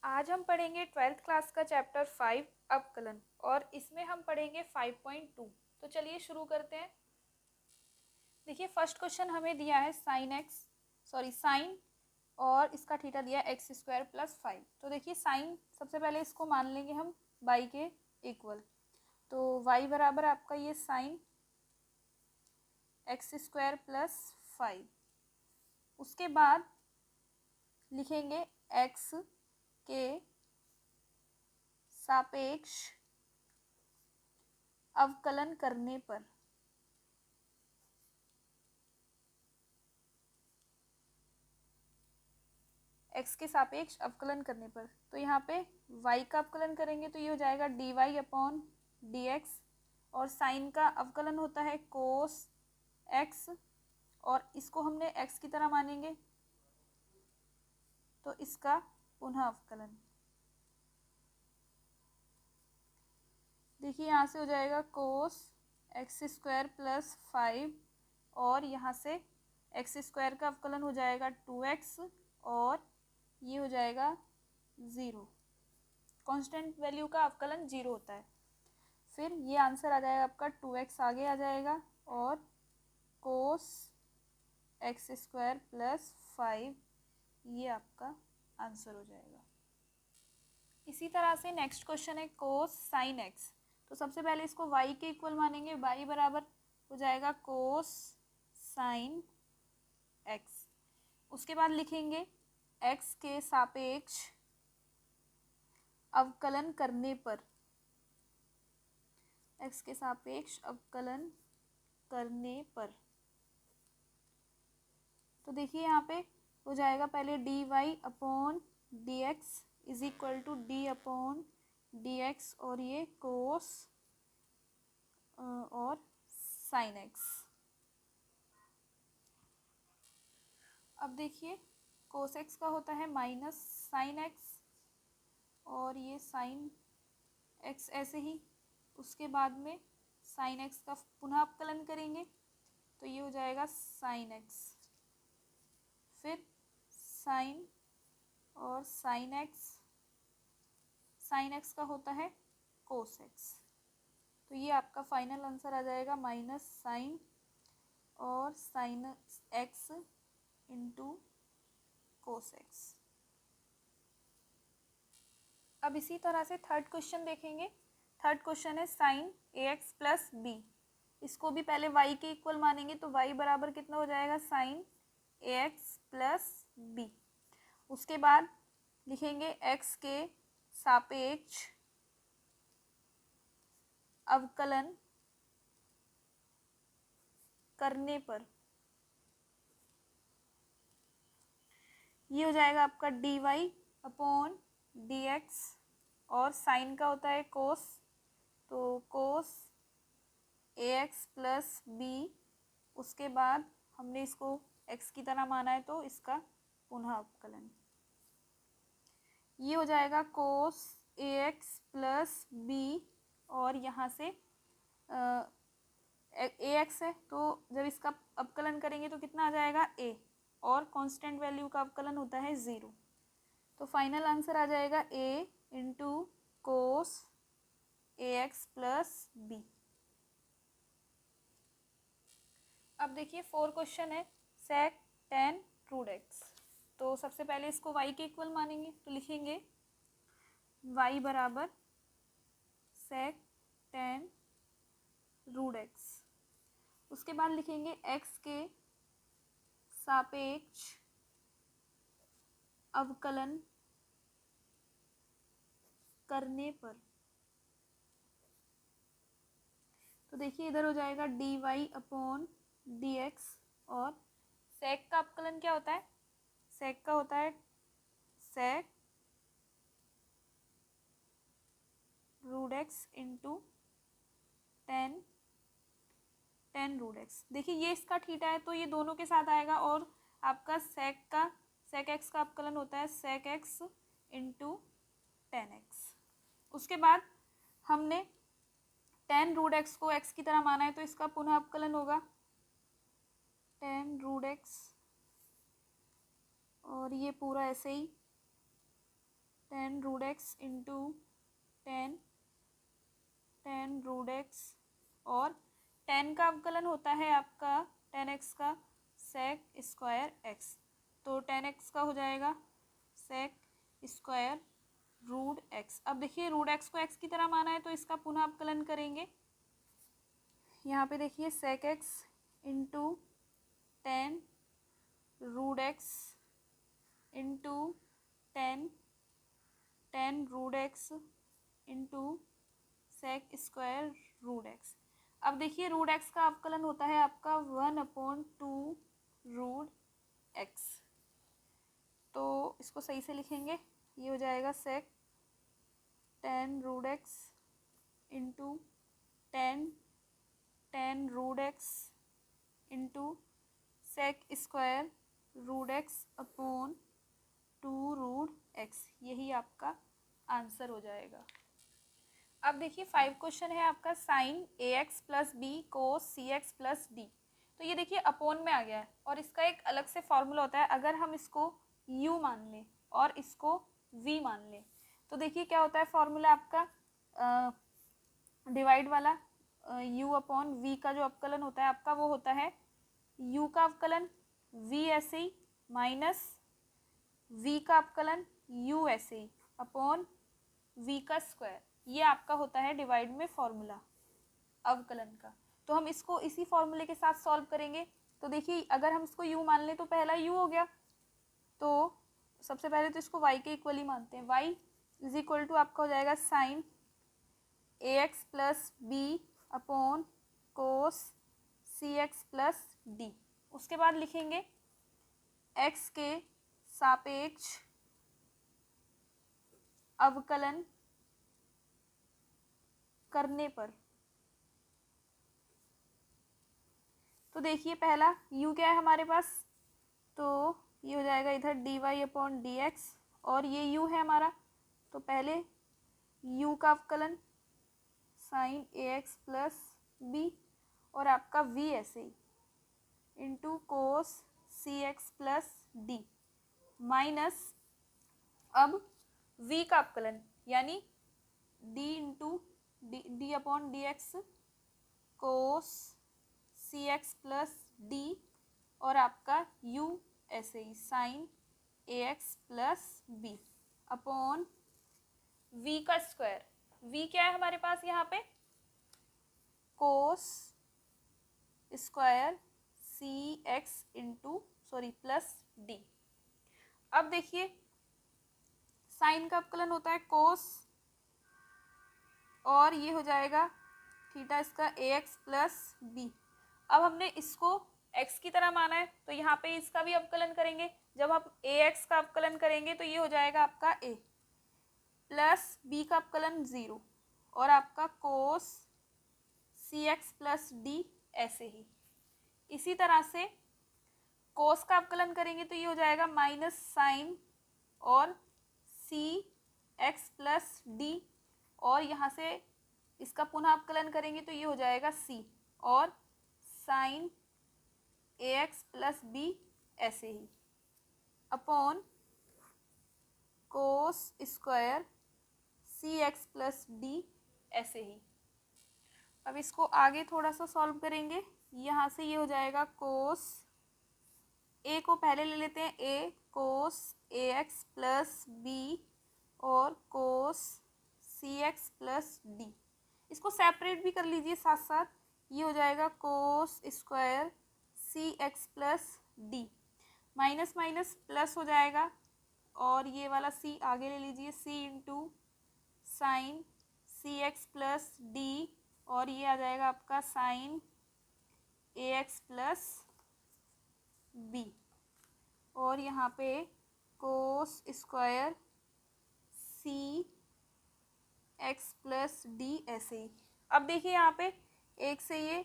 आज हम पढ़ेंगे 12th क्लास का चैप्टर 5 अवकलन और इसमें हम पढ़ेंगे 5.2। तो चलिए शुरू करते हैं। देखिए फर्स्ट क्वेश्चन हमें दिया है साइन और इसका थीटा दिया है x² + 5। तो देखिए साइन सबसे पहले इसको मान लेंगे हम y के इक्वल। तो y बराबर आपका ये साइन x² + 5। उसके बाद लिखेंगे x के सापेक्ष अवकलन करने पर x के सापेक्ष अवकलन करने पर तो यहाँ पे y का अवकलन करेंगे तो ये हो जाएगा dy/dx और साइन का अवकलन होता है cos x और इसको हमने x की तरह मानेंगे तो इसका पुनः अवकलन। देखिए यहाँ से हो जाएगा cos x² + 5 और यहाँ से x² का अवकलन हो जाएगा 2x और ये हो जाएगा 0। कांस्टेंट वैल्यू का अवकलन 0 होता है। फिर ये आंसर आ जाएगा आपका 2x आगे आ जाएगा और cos x² + 5 ये आपका आंसर हो जाएगा। इसी तरह से नेक्स्ट क्वेश्चन है cos sin x। तो सबसे पहले इसको y के इक्वल मानेंगे। y बराबर हो जाएगा cos sin x। उसके बाद लिखेंगे x के सापेक्ष अवकलन करने पर x के सापेक्ष अवकलन करने पर तो देखिए यहाँ पे हो जाएगा पहले dy/dx = d/dx और ये cos और sin x। अब देखिए cos x का होता है -sin x और ये sin x ऐसे ही। उसके बाद में sin x का पुनः अवकलन करेंगे तो ये हो जाएगा sin x। फिर sin और sin x का होता है cos x। तो ये आपका फाइनल आंसर आ जाएगा -sin और sin x × cos x। अब इसी तरह से थर्ड क्वेश्चन देखेंगे। थर्ड क्वेश्चन है sin ax + b। इसको भी पहले y के इक्वल मानेंगे तो y बराबर कितना हो जाएगा sin ax + b। उसके बाद लिखेंगे x के सापेक्ष अवकलन करने पर ये हो जाएगा आपका dy/dx और साइन का होता है cos तो cos ax + b। उसके बाद हमने इसको x की तरह माना है तो इसका पुनः अवकलन। ये हो जाएगा cos ax + b और यहाँ से ax है तो जब इसका अवकलन करेंगे तो कितना आ जाएगा a और कांस्टेंट वैल्यू का अवकलन होता है 0। तो फाइनल आंसर आ जाएगा a × cos ax + b। अब देखिए 4 क्वेश्चन है sec tan √x। तो सबसे पहले इसको y के इक्वल मानेंगे तो लिखेंगे y बराबर sec tan √x। उसके बाद लिखेंगे x के सापेक्ष अवकलन करने पर तो देखिए इधर हो जाएगा dy/dx और sec का अवकलन क्या होता है? sec का होता है sec √x × tan √x। देखिए ये इसका थीटा है तो ये दोनों के साथ आएगा और आपका sec x का अवकलन होता है sec x × tan x। उसके बाद हमने tan √x को x की तरह माना है तो इसका पुनः अवकलन होगा tan √x और ये पूरा ऐसे ही tan 10 root x into 10 root x, और 10 का अवकलन होता है आपका 10x का सेक स्क्वायर एक्स, तो 10x का हो जाएगा सेक स्क्वायर रूट एक्स। अब देखिए रूट एक्स को एक्स की तरह माना है तो इसका पुनः अवकलन करेंगे। यहाँ पे देखिए sec x into 10 root x into 10 root x into sec square root x. अब देखिए रूट एक्स का अवकलन होता है आपका 1/2 रूट एक्स, तो इसको सही से लिखेंगे, ये हो जाएगा sec 10 root x into 10 root x into sec square root x upon 2 root x, यही आपका आंसर हो जाएगा। अब देखिए 5 क्वेश्चन है आपका sign a x plus B cos c x plus D. तो ये देखिए अपोन में आ गया है और इसका एक अलग से फॉर्मूला होता है। अगर हम इसको u मान लें और इसको v मान लें तो देखिए क्या होता है फॉर्मूला आपका डिवाइड वाला u अपॉन v का जो अवकलन होता है आपका वो होता है u का अवकलन v ऐसे ही माइनस v का अवकलन u ऐसे ही अपॉन v का स्क्वायर, ये आपका होता है डिवाइड में फॉर्मूला अवकलन का। तो हम इसको इसी फॉर्मूले के साथ सॉल्व करेंगे। तो देखिए अगर हम इसको u मान लें तो पहला u हो गया, तो सबसे पहले तो इसको y के इक्वली मानते हैं। y इज इक्वल टू आपका हो जाएगा sine a x plus b upon cos c x plus d. उसके बाद लिखेंगे x के सापेक्ष अवकलन करने पर, तो देखिए पहला u क्या है हमारे पास, तो ये हो जाएगा इधर dy अपॉन डी एक्स और ये u है हमारा, तो पहले u का अवकलन sine a x plus b और आपका v ऐसे ही into cos c x plus d minus अब v का अवकलन यानी d into d upon d x cos c x plus d और आपका u ऐसे ही sine a x plus b upon v का स्क्वायर। v क्या है हमारे पास यहाँ पे, cos square c x into plus d. अब देखिए साइन का अवकलन होता है कोस और ये हो जाएगा थीटा इसका ए एक्स प्लस बी। अब हमने इसको x की तरह माना है तो यहाँ पे इसका भी अवकलन करेंगे। जब हम ए एक्स का अवकलन करेंगे तो ये हो जाएगा आपका a प्लस b का अवकलन 0 और आपका कोस सी एक्स प्लस डी ऐसे ही। इसी तरह से कोस का अवकलन करेंगे तो ये हो जाएगा माइनस साइन और सी एक्स प्लस डी और यहाँ से इसका पुनः अवकलन करेंगे तो ये हो जाएगा c और sign a x plus B ऐसे ही अपॉन कोस square c x plus D ऐसे ही। अब इसको आगे थोड़ा सा सॉल्व करेंगे। यहाँ से ये हो जाएगा कोस ए को पहले ले लेते हैं, a cos a x plus b और cos c x plus d. इसको सेपरेट भी कर लीजिए साथ साथ, ये हो जाएगा cos square c x plus d minus minus plus हो जाएगा और ये वाला c आगे ले लीजिए c इंटू साइन सी एक्स प्लस डी और ये आ जाएगा आपका sign a x plus b और यहाँ पे cos square c x plus D ऐसे ही। अब देखिए यहाँ पे एक से ये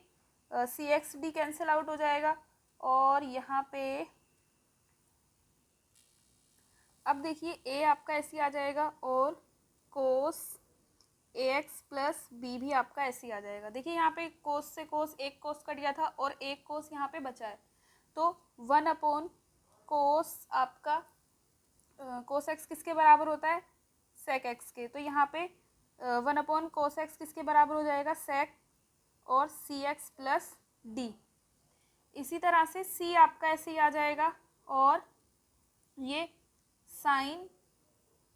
सी एक्स डी कैंसिल आउट हो जाएगा और यहाँ पे अब देखिए a आपका ऐसे आ जाएगा और कोस ए एक्स प्लस बी भी आपका ऐसे आ जाएगा। देखिए यहाँ पे कोस से कोस एक कोस कट गया था और एक कोस यहाँ पे बचा है, तो 1 अपॉन कोस आपका कोस एक्स किसके बराबर होता है, सेक एक्स के। तो यहाँ पे 1 कोस एक्स किसके बराबर हो जाएगा, सेक और सी एक्स प्लस डी। इसी तरह से सी आपका ऐसे ही आ जाएगा और ये sign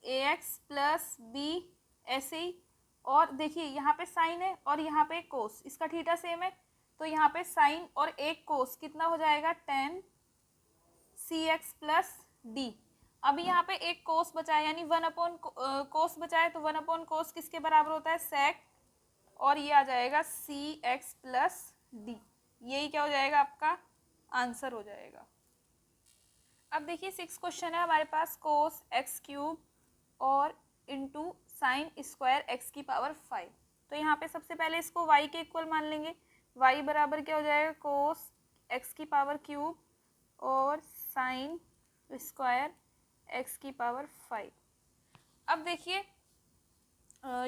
a x plus B ऐसे ही। और देखिए यहाँ पे साइन है और यहाँ पे कोस, इसका थीटा सेम है, तो यहाँ पे साइन और एक कोस कितना हो जाएगा, टेन सी एक्स प्लस डी। अभी यहाँ पे एक कोस बचा है, यानी 1 कोस बचा है, तो 1 कोस किसके बराबर होता है, सेक, और ये आ जाएगा सी एक्स प्लस डी। यही क्या हो जाएगा, आपका आंसर हो जाएगा। अब देखिए 6 क्वेश्चन है हमारे पास, कोस एक्स क्यूब और इंटू साइन स्क्वायर एक्स की पावर 5। तो यहाँ पे सबसे पहले इसको y के इक्वल मान लेंगे। y बराबर क्या हो जाएगा, कोस एक्स की पावर क्यूब और साइन स्क्वायर एक्स की पावर 5। अब देखिए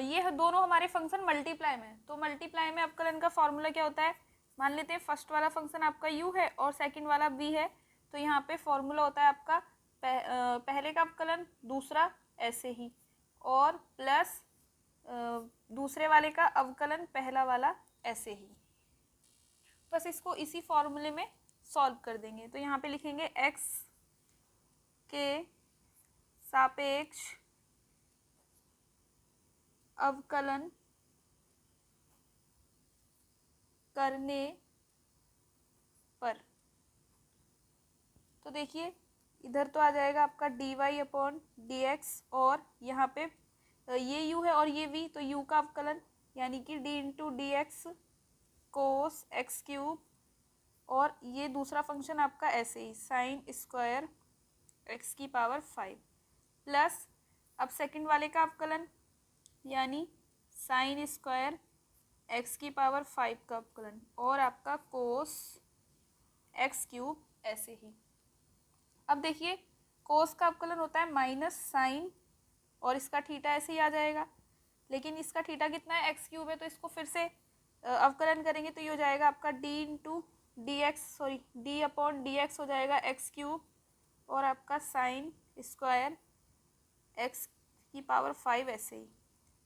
ये दोनों हमारे फंक्शन मल्टीप्लाई में, तो मल्टीप्लाई में अवकलन का फॉर्मूला क्या होता है, मान लेते हैं फर्स्ट वाला फंक्शन आपका u है और सेकंड वाला v है, तो यहाँ पे फॉर्मूला होता है आपका पहले का अवकलन दूसरा ऐसे ही, और प्लस दूसरे वाले का अवकलन पहला वाला ऐसे ही। बस इसको इसी फॉर्मूले में सॉल्व कर देंगे। तो यहाँ पे लिखेंगे x के सापेक्ष अवकलन करने पर, तो देखिए इधर तो आ जाएगा आपका dy अपॉन डी एक्स, और यहाँ पे ये u है और ये v, तो u का अवकलन यानी कि d इंटू डी एक्स कोस एक्स क्यूब, और ये दूसरा फंक्शन आपका ऐसे ही साइन स्क्वायर एक्स की पावर 5, प्लस अब सेकंड वाले का अवकलन यानी साइन स्क्वायर एक्स की पावर 5 का अवकलन, और आपका कोस एक्स क्यूब ऐसे ही। अब देखिए कोस का अवकलन होता है माइनस साइन, और इसका थीटा ऐसे ही आ जाएगा, लेकिन इसका थीटा कितना है, एक्स क्यूब है, तो इसको फिर से अवकलन करेंगे तो ये हो जाएगा आपका D into D x, sorry D upon d x हो जाएगा एक्स क्यूब, और आपका साइन स्क्वायर एक्स की पावर 5 ऐसे ही।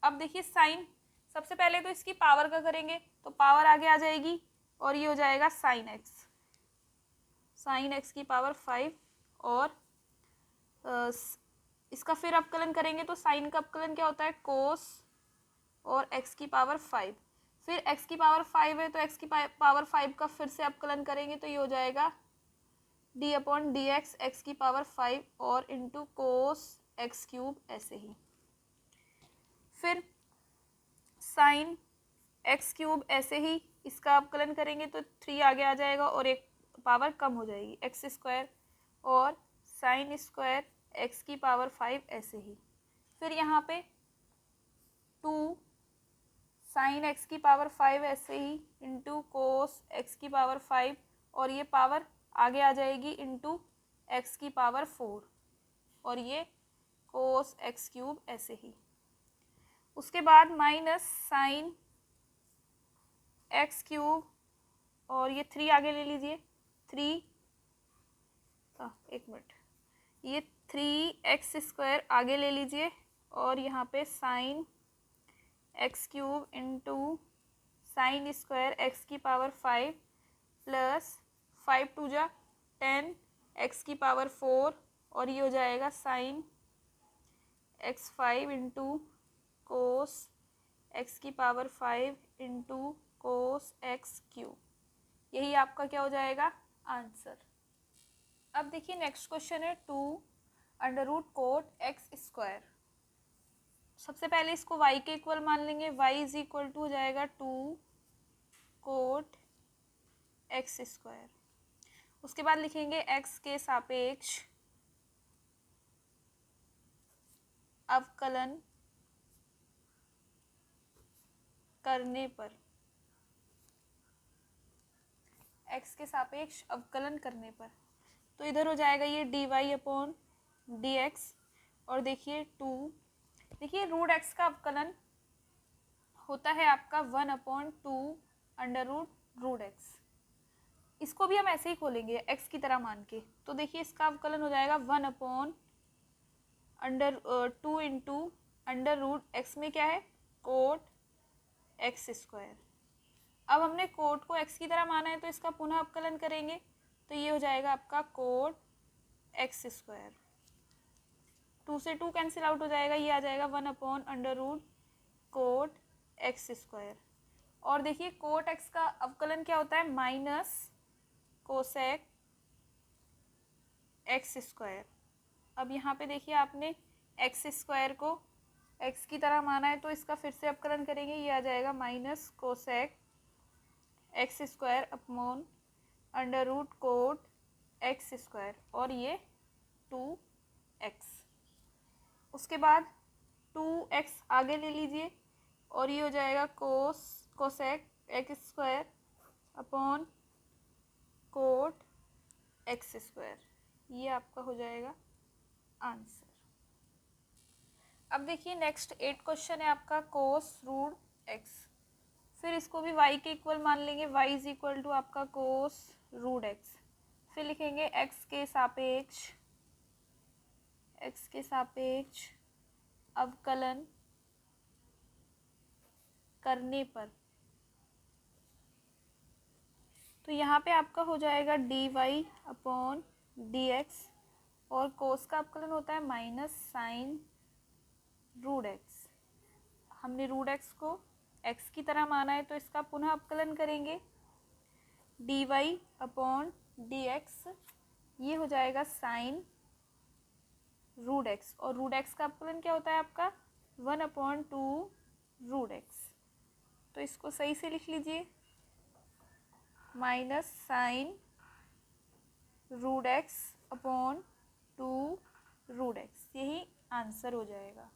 अब देखिए साइन, सबसे पहले तो इसकी पावर का करेंगे, तो पावर आगे आ जाएगी और ये हो जाएगा साइन एक्स की पावर 5, और इसका फिर अवकलन करेंगे तो साइन का अवकलन क्या होता है, कोस और एक्स की पावर 5, फिर एक्स की पावर 5 है तो एक्स की पावर 5 का फिर से अवकलन करेंगे तो ये हो जाएगा D upon d x x की पावर 5 और इंटू कोस एक्स क्यूब ऐसे ही। फिर साइन एक्स क्यूब ऐसे ही, इसका अवकलन करेंगे तो 3 आगे आ जाएगा और एक पावर कम हो जाएगी एक्स स्क्वायर, और साइन स्क्वायर एक्स की पावर 5 ऐसे ही। फिर यहाँ पे 2 साइन एक्स की पावर 5 ऐसे ही इंटू कोस एक्स की पावर 5, और ये पावर आगे आ जाएगी इंटू एक्स की पावर 4, और ये कोस एक्स क्यूब ऐसे ही। उसके बाद माइनस साइन एक्स क्यूब, और ये 3 आगे ले लीजिए, 3 एक मिनट, ये 3x स्क्वायर आगे ले लीजिए, और यहाँ पे sine x cube into sine square x की पावर 5 प्लस 5 टू जा 10 एक्स की पावर 4, और ये हो जाएगा sine x 5 into cos x की power 5 into cos x cube. यही आपका क्या हो जाएगा, आंसर। अब देखिए नेक्स्ट क्वेश्चन है 2 under root cot x square. सबसे पहले इसको y के इक्वल मान लेंगे, y इज इक्वल टू हो जाएगा 2 कोट एक्स स्क्वायर। उसके बाद लिखेंगे x के सापेक्ष अवकलन करने पर, x के सापेक्ष अवकलन करने पर, तो इधर हो जाएगा ये dy अपॉन डी एक्स, और देखिए 2, देखिए रूट एक्स का अवकलन होता है आपका 1/2 अंडर रूट एक्स। इसको भी हम ऐसे ही खोलेंगे x की तरह मान के, तो देखिए इसका अवकलन हो जाएगा 1/2 इंटू अंडर रूट एक्स में क्या है, कोट एक्स स्क्वायर। अब हमने कोट को एक्स की तरह माना है तो इसका पुनः अवकलन करेंगे तो ये हो जाएगा आपका कोट एक्स स्क्वायर। 2 से 2 कैंसिल आउट हो जाएगा, ये आ जाएगा 1/√, कोट एक्स स्क्वायर। और देखिए कोट एक्स का अवकलन क्या होता है, माइनस कोसेक एक्स स्क्वायर। अब यहाँ पे देखिए आपने एक्स स्क्वायर को एक्स की तरह माना है तो इसका फिर से अवकलन करेंगे, ये आ जाएगा minus cosec x square upon under root cot x square, और ये 2x। उसके बाद 2x आगे ले लीजिए और ये हो जाएगा cosec x square upon coat x square. ये आपका हो जाएगा आंसर। अब देखिए नेक्स्ट 8 क्वेश्चन है आपका कोस रूट एक्स। फिर इसको भी y के इक्वल मान लेंगे, y इज इक्वल टू आपका कोस रूट एक्स। फिर लिखेंगे x के सापेक्ष अवकलन करने पर, तो यहाँ पे आपका हो जाएगा dy अपॉन dx, और कोस का अवकलन होता है माइनस साइन रूट एक्स। हमने रूट एक्स को x की तरह माना है तो इसका पुनः अवकलन करेंगे, dy अपॉन dx, ये हो जाएगा साइन रूट एक्स, और रूट एक्स का अवकलन क्या होता है आपका 1/2√x। तो इसको सही से लिख लीजिए, minus sine root x upon 2√x, यही आंसर हो जाएगा।